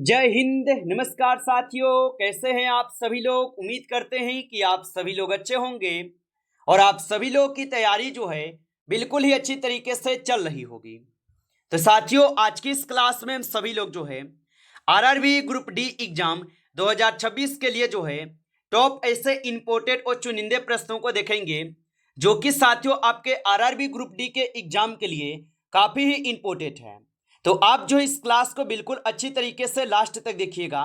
जय हिंद। नमस्कार साथियों, कैसे हैं आप सभी लोग। उम्मीद करते हैं कि आप सभी लोग अच्छे होंगे और आप सभी लोग की तैयारी जो है बिल्कुल ही अच्छी तरीके से चल रही होगी। तो साथियों, आज की इस क्लास में हम सभी लोग जो है आरआरबी ग्रुप डी एग्जाम 2026 के लिए जो है टॉप ऐसे इंपोर्टेड और चुनिंदे प्रश्नों को देखेंगे जो कि साथियों आपके आरआरबी ग्रुप डी के एग्जाम के लिए काफी ही इंपोर्टेंट है। तो आप जो इस क्लास को बिल्कुल अच्छी तरीके से लास्ट तक देखिएगा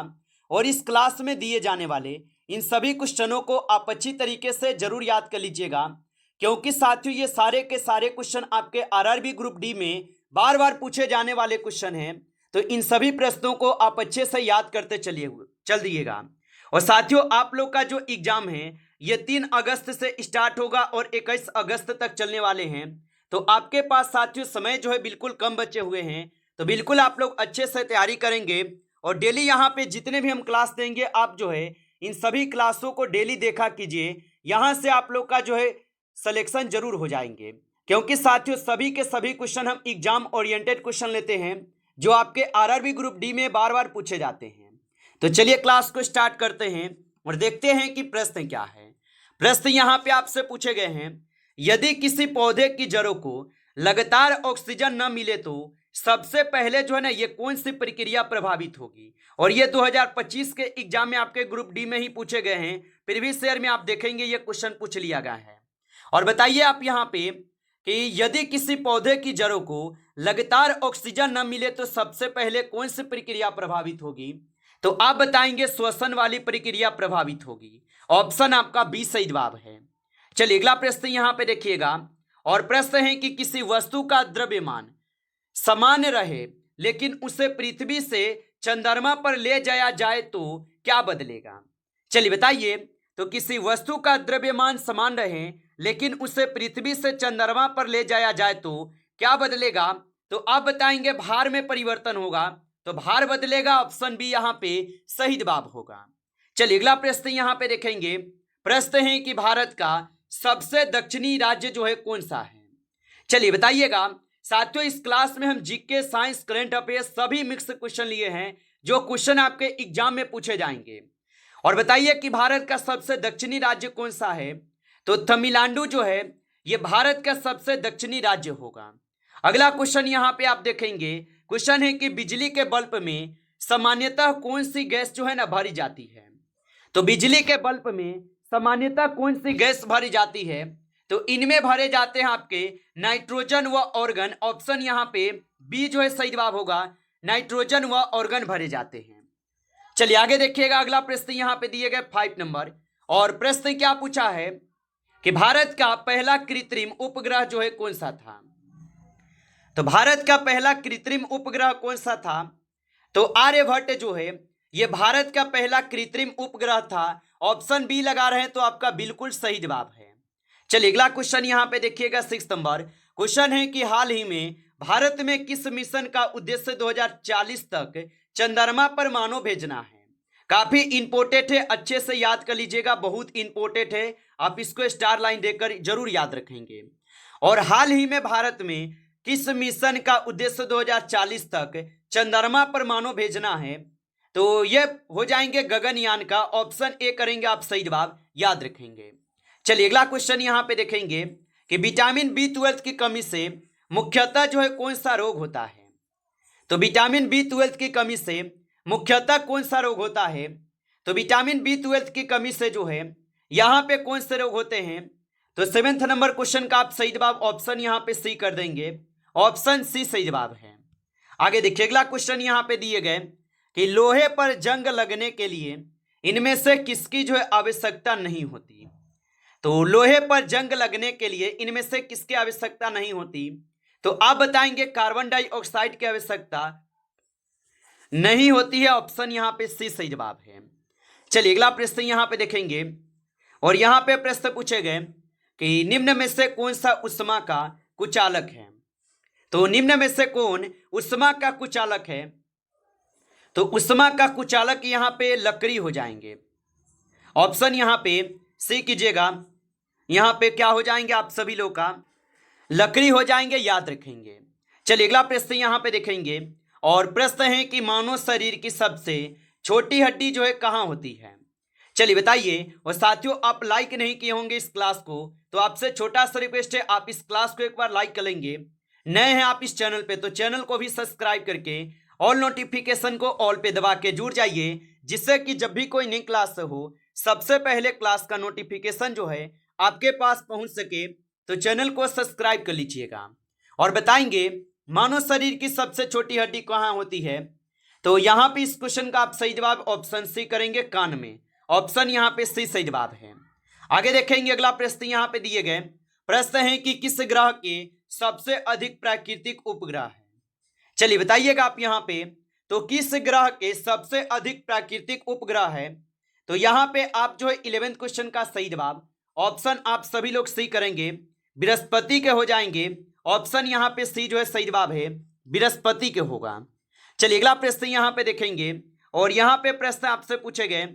और इस क्लास में दिए जाने वाले इन सभी क्वेश्चनों को आप अच्छी तरीके से जरूर याद कर लीजिएगा, क्योंकि साथियों ये सारे के सारे क्वेश्चन आपके आरआरबी ग्रुप डी में बार बार पूछे जाने वाले क्वेश्चन हैं। तो इन सभी प्रश्नों को आप अच्छे से याद करते चल दिएगा। और साथियों, आप लोग का जो एग्जाम है ये 3 अगस्त से स्टार्ट होगा और 21 अगस्त तक चलने वाले हैं। तो आपके पास साथियों समय जो है बिल्कुल कम बचे हुए हैं। तो बिल्कुल आप लोग अच्छे से तैयारी करेंगे और डेली यहाँ पे जितने भी हम क्लास देंगे आप जो है इन सभी क्लासों को डेली देखा कीजिए। यहाँ से आप लोग का जो है सिलेक्शन जरूर हो जाएंगे, क्योंकि साथियों सभी के सभी क्वेश्चन हम एग्जाम ओरिएंटेड क्वेश्चन लेते हैं जो आपके आरआरबी ग्रुप डी में बार बार पूछे जाते हैं। तो चलिए क्लास को स्टार्ट करते हैं और देखते हैं कि प्रश्न क्या है। प्रश्न यहाँ पे आपसे पूछे गए हैं, यदि किसी पौधे की जड़ों को लगातार ऑक्सीजन न मिले तो सबसे पहले जो है ना ये कौन सी प्रक्रिया प्रभावित होगी। और ये 2025 के एग्जाम में आपके ग्रुप डी में ही पूछे गए हैं। प्रीवियस ईयर में आप देखेंगे ये क्वेश्चन पूछ लिया गया है। और बताइए आप यहाँ पे कि यदि किसी पौधे की जड़ों को लगातार ऑक्सीजन न मिले तो सबसे पहले कौन सी प्रक्रिया प्रभावित होगी। तो आप बताएंगे श्वसन वाली प्रक्रिया प्रभावित होगी। ऑप्शन आपका बी सही जवाब है। चलिए अगला प्रश्न यहाँ पे देखिएगा और प्रश्न है कि किसी वस्तु का द्रव्यमान सामान्य रहे लेकिन उसे पृथ्वी से चंद्रमा पर ले जाया जाए तो क्या बदलेगा। चलिए बताइए, तो किसी वस्तु का द्रव्यमान समान रहे लेकिन उसे पृथ्वी से चंद्रमा पर ले जाया जाए तो क्या बदलेगा। तो आप बताएंगे भार में परिवर्तन होगा। तो भार बदलेगा, ऑप्शन बी यहाँ पे सही जवाब होगा। चलिए अगला प्रश्न यहाँ पे देखेंगे। प्रश्न है कि भारत का सबसे दक्षिणी राज्य जो है कौन सा है। चलिए बताइएगा। साथियों इस क्लास में हम जीके, साइंस, करंट अफेयर्स सभी मिक्स क्वेश्चन लिए हैं जो क्वेश्चन आपके एग्जाम में पूछे जाएंगे। और बताइए कि भारत का सबसे दक्षिणी राज्य कौन सा है। तो तमिलनाडु जो है ये भारत का सबसे दक्षिणी राज्य होगा। अगला क्वेश्चन यहाँ पे आप देखेंगे। क्वेश्चन है कि बिजली के बल्ब में सामान्यतः कौन सी गैस जो है ना भरी जाती है। तो बिजली के बल्ब में सामान्यतः कौन सी गैस भरी जाती है। तो इनमें भरे जाते हैं आपके नाइट्रोजन व ऑर्गन। ऑप्शन यहाँ पे बी जो है सही जवाब होगा, नाइट्रोजन व ऑर्गन भरे जाते हैं। चलिए आगे देखिएगा। अगला प्रश्न यहाँ पे दिए गए 5 नंबर और प्रश्न क्या पूछा है कि भारत का पहला कृत्रिम उपग्रह जो है कौन सा था। तो भारत का पहला कृत्रिम उपग्रह कौन सा था। तो आर्यभट्ट जो है ये भारत का पहला कृत्रिम उपग्रह था। ऑप्शन बी लगा रहे हैं तो आपका बिल्कुल सही जवाब है। चलिए अगला क्वेश्चन यहाँ पे देखिएगा 6 नंबर। क्वेश्चन है कि हाल ही में भारत में किस मिशन का उद्देश्य 2040 तक चंद्रमा पर मानव भेजना है। काफी इंपोर्टेंट है, अच्छे से याद कर लीजिएगा, बहुत इंपोर्टेंट है। आप इसको स्टार लाइन देकर जरूर याद रखेंगे। और हाल ही में भारत में किस मिशन का उद्देश्य 2040 तक चंद्रमा पर मानव भेजना है। तो ये हो जाएंगे गगनयान का। ऑप्शन ए करेंगे आप सही जवाब, याद रखेंगे। चलिए अगला क्वेश्चन यहाँ पे देखेंगे कि विटामिन B12 की कमी से मुख्यतः जो है कौन सा रोग होता है। तो विटामिन B12 की कमी से मुख्यतः कौन सा रोग होता है। तो विटामिन B12 की कमी से जो है यहाँ पे कौन से रोग होते हैं। तो 7th नंबर क्वेश्चन का आप सही जवाब ऑप्शन यहाँ पे सी कर देंगे। ऑप्शन सी सही जवाब है। आगे देखिए अगला क्वेश्चन यहाँ पे दिए गए कि लोहे पर जंग लगने के लिए इनमें से किसकी जो है आवश्यकता नहीं होती। तो लोहे पर जंग लगने के लिए इनमें से किसकी आवश्यकता नहीं होती। तो आप बताएंगे कार्बन डाइऑक्साइड की आवश्यकता नहीं होती है। ऑप्शन यहाँ पे सी सही जवाब है। चलिए अगला प्रश्न यहाँ पे देखेंगे और यहाँ पे प्रश्न पूछे गए कि निम्न में से कौन सा उष्मा का कुचालक है। तो निम्न में से कौन उष्मा का कुचालक है। तो उष्मा का कुचालक यहाँ पे लकड़ी हो जाएंगे। ऑप्शन यहाँ पे सी कीजिएगा। यहाँ पे क्या हो जाएंगे आप सभी लोग का लकड़ी हो जाएंगे, याद रखेंगे। चलिए अगला प्रश्न यहाँ पे देखेंगे और प्रश्न है कि मानव शरीर की सबसे छोटी हड्डी जो है कहाँ होती है। चलिए बताइए। और साथियों, आप लाइक नहीं किए होंगे इस क्लास को, तो आपसे छोटा सा रिक्वेस्ट है, आप इस क्लास को एक बार लाइक कर लेंगे। नए हैं आप इस चैनल पे तो चैनल को भी सब्सक्राइब करके ऑल नोटिफिकेशन को ऑल पे दबा के जुड़ जाइए, जिससे कि जब भी कोई नई क्लास हो सबसे पहले क्लास का नोटिफिकेशन जो है आपके पास पहुंच सके। तो चैनल को सब्सक्राइब कर लीजिएगा। और बताएंगे मानव शरीर की सबसे छोटी हड्डी कहाँ होती है। तो यहाँ पे इस क्वेश्चन का आप सही जवाब ऑप्शन सी करेंगे, कान में। ऑप्शन यहाँ पे सी सही जवाब है। आगे देखेंगे अगला प्रश्न यहाँ पे दिए गए प्रश्न है कि किस ग्रह के सबसे अधिक प्राकृतिक उपग्रह है। चलिए बताइएगा आप यहाँ पे, तो किस ग्रह के सबसे अधिक प्राकृतिक उपग्रह है। तो यहाँ पे आप जो है 11th क्वेश्चन का सही जवाब ऑप्शन आप सभी लोग सी करेंगे, बृहस्पति के हो जाएंगे। ऑप्शन यहाँ पे सी जो है सही जवाब है, बृहस्पति के होगा। चलिए अगला प्रश्न यहाँ पे देखेंगे। और यहाँ पे प्रश्न आपसे पूछे गए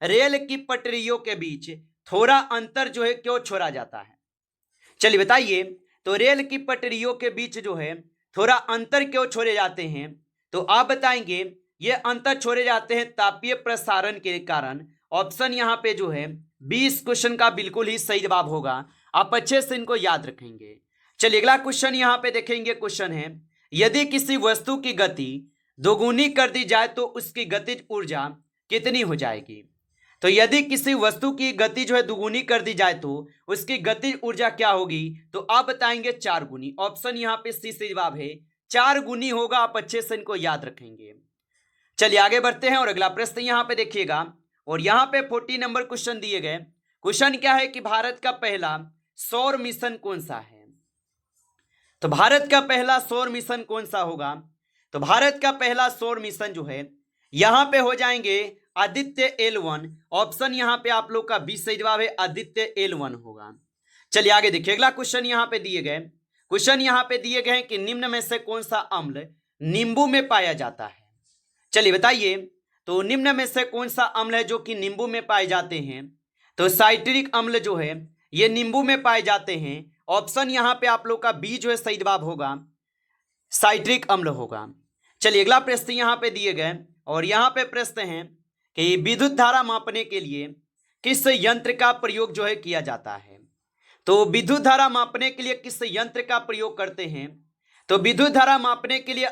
रेल की पटरियों के बीच थोड़ा अंतर जो है क्यों छोड़ा जाता है। चलिए बताइए। तो रेल की पटरियों के बीच जो है थोड़ा अंतर क्यों छोड़े जाते हैं। तो आप बताएंगे ये अंतर छोड़े जाते हैं तापीय प्रसारण के कारण। ऑप्शन यहाँ पे जो है 20 क्वेश्चन का बिल्कुल ही सही जवाब होगा। आप अच्छे से इनको याद रखेंगे। चलिए अगला क्वेश्चन यहाँ पे देखेंगे। क्वेश्चन है यदि किसी वस्तु की गति दोगुनी कर दी जाए तो उसकी गतिज ऊर्जा कितनी हो जाएगी। तो यदि किसी वस्तु की गति जो है दुगुनी कर दी जाए तो उसकी गतिज ऊर्जा क्या होगी। तो आप बताएंगे 4 गुनी। ऑप्शन यहाँ पे सी सही जवाब है, 4 गुनी होगा। आप अच्छे से इनको याद रखेंगे। चलिए आगे बढ़ते हैं और अगला प्रश्न यहाँ पे देखिएगा। और यहाँ पे 40 नंबर क्वेश्चन दिए गए। क्वेश्चन क्या है कि भारत का पहला सौर मिशन कौन सा है। तो भारत का पहला सौर मिशन कौन सा होगा। तो भारत का पहला सौर मिशन जो है यहाँ पे हो जाएंगे आदित्य L1। ऑप्शन यहाँ पे आप लोग का 20 सही जवाब है, आदित्य L1 होगा। चलिए आगे देखिए अगला क्वेश्चन यहाँ पे दिए गए। क्वेश्चन यहाँ पे दिए गए हैं कि निम्न में से कौन सा अम्ल नींबू में पाया जाता है। चलिए बताइए। तो निम्न में से कौन सा अम्ल है जो कि नींबू में पाए जाते हैं। तो साइट्रिक अम्ल जो है ये नींबू में पाए जाते हैं। ऑप्शन यहाँ पे आप लोग का बी जो है सही जवाब होगा, साइट्रिक अम्ल होगा। चलिए अगला प्रश्न यहाँ पे दिए गए। और यहाँ पे प्रश्न है कि विद्युत धारा मापने के लिए किस यंत्र का प्रयोग जो है किया जाता है। तो विद्युत धारा मापने के लिए किस यंत्र का प्रयोग करते हैं। तो विद्युत धारा मापने के लिए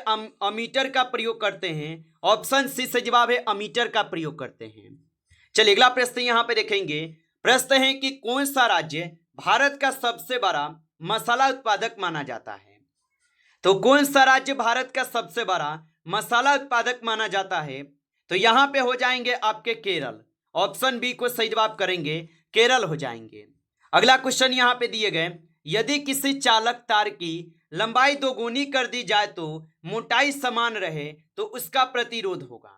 अमीटर का प्रयोग करते हैं। ऑप्शन सी से जवाब है, अमीटर का प्रयोग करते हैं। चलिए अगला प्रश्न यहाँ पे देखेंगे। प्रश्न है कि कौन सा राज्य भारत का सबसे बड़ा मसाला उत्पादक माना जाता है। तो कौन सा राज्य भारत का सबसे बड़ा मसाला उत्पादक माना जाता है। तो यहाँ पे हो जाएंगे आपके केरल। ऑप्शन बी को सही जवाब करेंगे, केरल हो जाएंगे। अगला क्वेश्चन यहाँ पे दिए गए यदि किसी चालक तार की लंबाई दोगुनी कर दी जाए तो मोटाई समान रहे तो उसका प्रतिरोध होगा।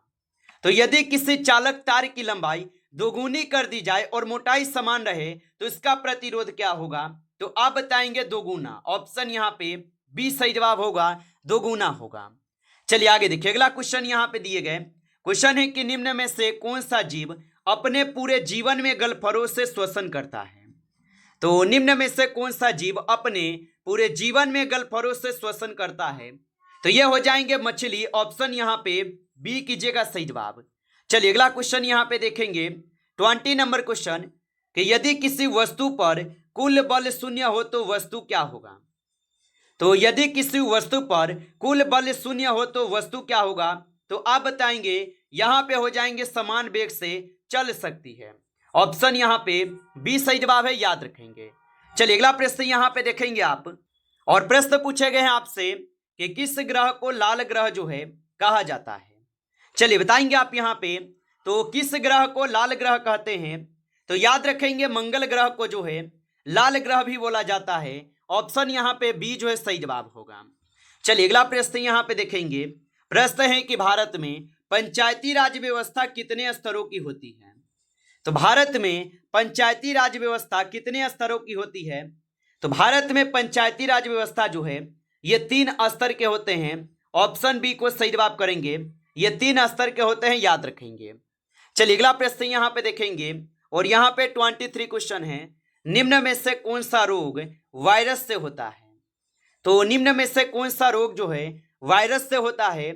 तो यदि किसी चालक तार की लंबाई दोगुनी कर दी जाए और मोटाई समान रहे तो इसका प्रतिरोध क्या होगा। तो आप बताएंगे दोगुना। ऑप्शन यहाँ पे बी सही जवाब होगा, दोगुना होगा। चलिए आगे देखिए अगला क्वेश्चन यहाँ पे दिए गए। क्वेश्चन है कि निम्न में से कौन सा जीव अपने पूरे जीवन में गलफरों से श्वसन करता है। तो निम्न में से कौन सा जीव अपने पूरे जीवन में गलफरों से श्वसन करता है। तो ये हो जाएंगे मछली। ऑप्शन यहाँ पे बी कीजिएगा सही जवाब। चलिए अगला क्वेश्चन यहाँ पे देखेंगे। 20 नंबर क्वेश्चन कि यदि किसी वस्तु पर कुल बल शून्य हो तो वस्तु क्या होगा। तो यदि किसी वस्तु पर कुल बल शून्य हो तो वस्तु क्या होगा। तो आप बताएंगे यहाँ पे हो जाएंगे समान वेग से चल सकती है। ऑप्शन यहाँ पे बी सही जवाब है, याद रखेंगे। चलिए अगला प्रश्न यहाँ पे देखेंगे आप। और प्रश्न पूछे गए हैं आपसे कि किस ग्रह को लाल ग्रह जो है कहा जाता है। चलिए बताएंगे आप यहाँ पे। तो किस ग्रह को लाल ग्रह कहते हैं। तो याद रखेंगे मंगल ग्रह को जो है लाल ग्रह भी बोला जाता है। ऑप्शन यहाँ पे बी जो है सही जवाब होगा। चलिए अगला प्रश्न यहाँ पे देखेंगे। प्रश्न है कि भारत में पंचायती राज व्यवस्था कितने स्तरों की होती है। तो भारत में पंचायती राज व्यवस्था कितने स्तरों की होती है। तो भारत में पंचायती राज व्यवस्था जो है ये 3 स्तर के होते हैं। ऑप्शन बी को सही जवाब करेंगे, ये 3 स्तर के होते हैं, याद रखेंगे। चलिए अगला प्रश्न यहाँ पे देखेंगे। और यहाँ पे 23 क्वेश्चन है। निम्न में से कौन सा रोग वायरस से होता है। तो निम्न में से कौन सा रोग जो है वायरस से होता है।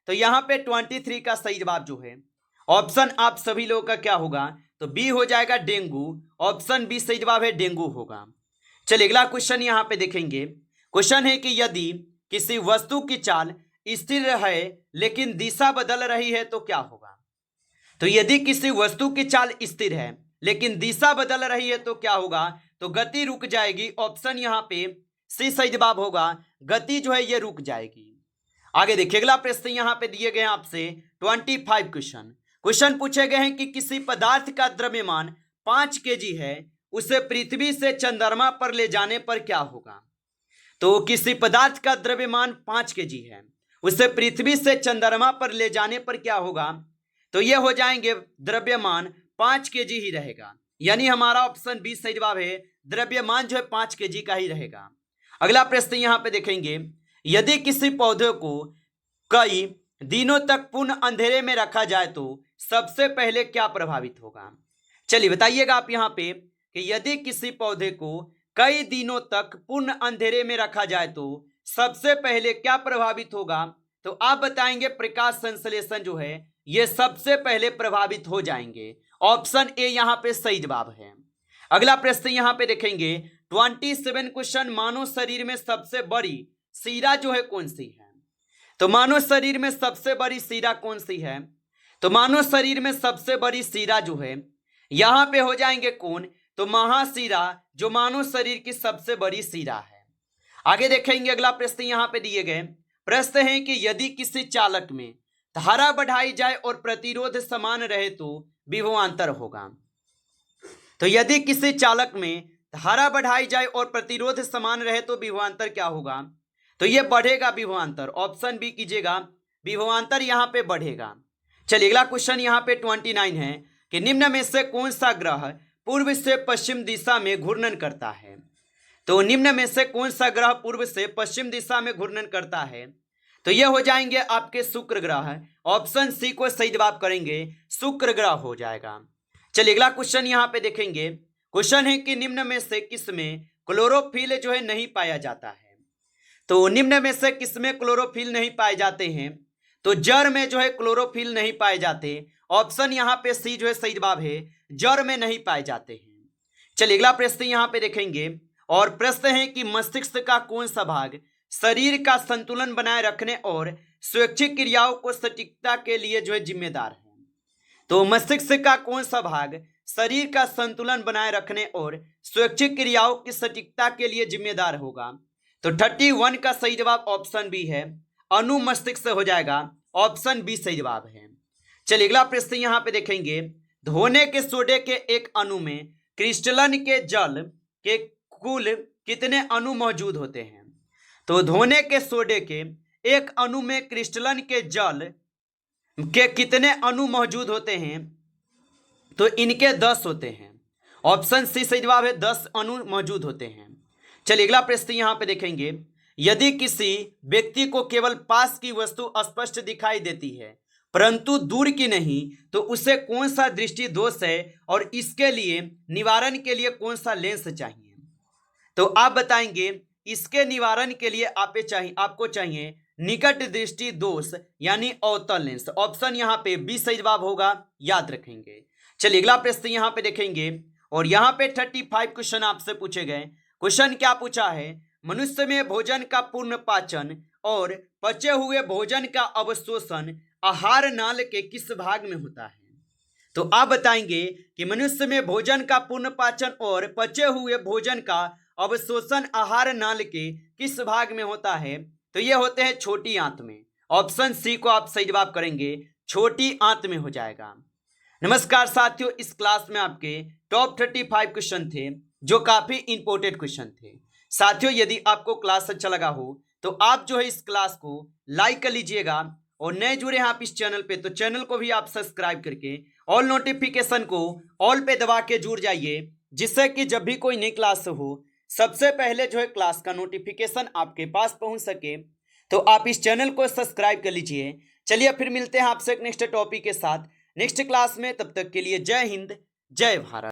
तो यहाँ पे 23 का सही जवाब जो है ऑप्शन आप सभी लोगों का क्या होगा, तो बी हो जाएगा डेंगू। ऑप्शन बी सही जवाब है, डेंगू होगा। चलिए अगला क्वेश्चन यहाँ पे देखेंगे। क्वेश्चन है कि यदि किसी वस्तु की चाल स्थिर है लेकिन दिशा बदल रही है तो क्या होगा। तो यदि किसी वस्तु की चाल स्थिर है लेकिन दिशा बदल रही है तो क्या होगा, तो गति रुक जाएगी। ऑप्शन यहाँ पे सी सही जवाब होगा, गति जो है ये रुक जाएगी। आगे देखिए अगला प्रश्न यहाँ पे दिए गए हैं आपसे 25 क्वेश्चन पूछे गए हैं कि किसी पदार्थ का द्रव्यमान 5 केजी है, उसे पृथ्वी से चंद्रमा पर ले जाने पर क्या होगा। तो किसी पदार्थ का द्रव्यमान 5 केजी है, उसे पृथ्वी से चंद्रमा पर ले जाने पर क्या होगा, तो ये हो जाएंगे द्रव्यमान 5 केजी ही रहेगा। यानी हमारा ऑप्शन बी सही जवाब है, द्रव्यमान जो है 5 केजी का ही रहेगा। अगला प्रश्न यहाँ पे देखेंगे, यदि किसी पौधे को कई दिनों तक पूर्ण अंधेरे में रखा जाए तो सबसे पहले क्या प्रभावित होगा। चलिए बताइएगा आप यहाँ पे कि यदि किसी पौधे को कई दिनों तक पूर्ण अंधेरे में रखा जाए तो सबसे पहले क्या प्रभावित होगा, तो आप बताएंगे प्रकाश संश्लेषण जो है ये सबसे पहले प्रभावित हो जाएंगे। ऑप्शन ए यहाँ पे सही जवाब है। अगला प्रश्न यहाँ पे देखेंगे 27 क्वेश्चन, मानव शरीर में सबसे बड़ी शिरा जो है कौन सी है। तो मानव शरीर में सबसे बड़ी शिरा कौन सी है, तो मानव शरीर में सबसे बड़ी शिरा जो है यहाँ पे हो जाएंगे कौन, तो महाशिरा जो मानव शरीर की सबसे बड़ी शिरा है। आगे देखेंगे अगला प्रश्न यहाँ पे दिए गए प्रश्न है कि यदि किसी चालक में धारा बढ़ाई जाए और प्रतिरोध समान रहे तो विभवांतर होगा। तो यदि किसी चालक में धारा बढ़ाई जाए और प्रतिरोध समान रहे तो विभवांतर क्या होगा, तो ये बढ़ेगा विभवांतर। ऑप्शन बी कीजिएगा, विभवांतर यहाँ पे बढ़ेगा। चलिए अगला क्वेश्चन यहाँ पे 29 है कि निम्न में से कौन सा ग्रह पूर्व से पश्चिम दिशा में घूर्णन करता है। तो निम्न में से कौन सा ग्रह पूर्व से पश्चिम दिशा में घूर्णन करता है, तो ये हो जाएंगे आपके शुक्र ग्रह। ऑप्शन सी को सही जवाब करेंगे, शुक्र ग्रह हो जाएगा। चलिए अगला क्वेश्चन यहाँ पे देखेंगे। क्वेश्चन है कि निम्न में से किसमें क्लोरोफिल जो है नहीं पाया जाता है। तो निम्न में से किसमें क्लोरोफिल नहीं पाए जाते हैं, तो जड़ में जो है क्लोरोफिल नहीं पाए जाते। ऑप्शन यहाँ पे सी जो है सही जवाब है, जड़ में नहीं पाए जाते हैं। चलिए अगला प्रश्न यहाँ पे देखेंगे और प्रश्न है कि मस्तिष्क का कौन सा भाग शरीर का संतुलन बनाए रखने और स्वैच्छिक क्रियाओं को सटीकता के लिए जो है जिम्मेदार है। तो मस्तिष्क का कौन सा भाग शरीर का संतुलन बनाए रखने और स्वैच्छिक क्रियाओं की सटीकता के लिए जिम्मेदार होगा, तो 31 का सही जवाब ऑप्शन बी है, अनुमस्तिष्क हो जाएगा। ऑप्शन बी सही जवाब है। चलिए अगला प्रश्न यहाँ पे देखेंगे, धोने के सोडे के एक अणु में क्रिस्टलन के जल के कुल कितने अणु मौजूद होते हैं। तो धोने के सोडे के एक अणु में क्रिस्टलन के जल के कितने अणु मौजूद होते हैं, तो इनके 10 होते हैं। ऑप्शन सी सही जवाब है, 10 अणु मौजूद होते हैं। चलिए अगला प्रश्न यहाँ पे देखेंगे, यदि किसी व्यक्ति को केवल पास की वस्तु स्पष्ट दिखाई देती है परंतु दूर की नहीं, तो उसे कौन सा दृष्टि दोष है और इसके लिए निवारण के लिए कौन सा लेंस चाहिए। तो आप बताएंगे इसके निवारण के लिए आपको चाहिए निकट दृष्टि दोष यानी अवतल लेंस। ऑप्शन यहाँ पे बी सही जवाब होगा, याद रखेंगे। चलिए अगला प्रश्न यहाँ पे देखेंगे और यहाँ पे 35 क्वेश्चन आपसे पूछे गए। क्वेश्चन क्या पूछा है, मनुष्य में भोजन का पूर्ण पाचन और पचे हुए भोजन का अवशोषण आहार नाल के किस भाग में होता है। तो आप बताएंगे कि मनुष्य में भोजन का पूर्ण पाचन और पचे हुए भोजन का अवशोषण आहार नाल के किस भाग में होता है, तो ये होते हैं छोटी आंत में। ऑप्शन सी को आप सही जवाब करेंगे, छोटी आंत में हो जाएगा। नमस्कार साथियों, इस क्लास में आपके टॉप 35 क्वेश्चन थे जो काफी इंपॉर्टेंट क्वेश्चन थे। साथियों यदि आपको क्लास अच्छा लगा हो तो आप जो है इस क्लास को लाइक कर लीजिएगा और नए जुड़े हैं आप इस चैनल पे तो चैनल को भी आप सब्सक्राइब करके ऑल नोटिफिकेशन को ऑल पे दबा के जुड़ जाइए, जिससे कि जब भी कोई नई क्लास हो सबसे पहले जो है क्लास का नोटिफिकेशन आपके पास पहुंच सके। तो आप इस चैनल को सब्सक्राइब कर लीजिए। चलिए फिर मिलते हैं आपसे एक नेक्स्ट टॉपिक के साथ नेक्स्ट क्लास में, तब तक के लिए जय हिंद जय भारत।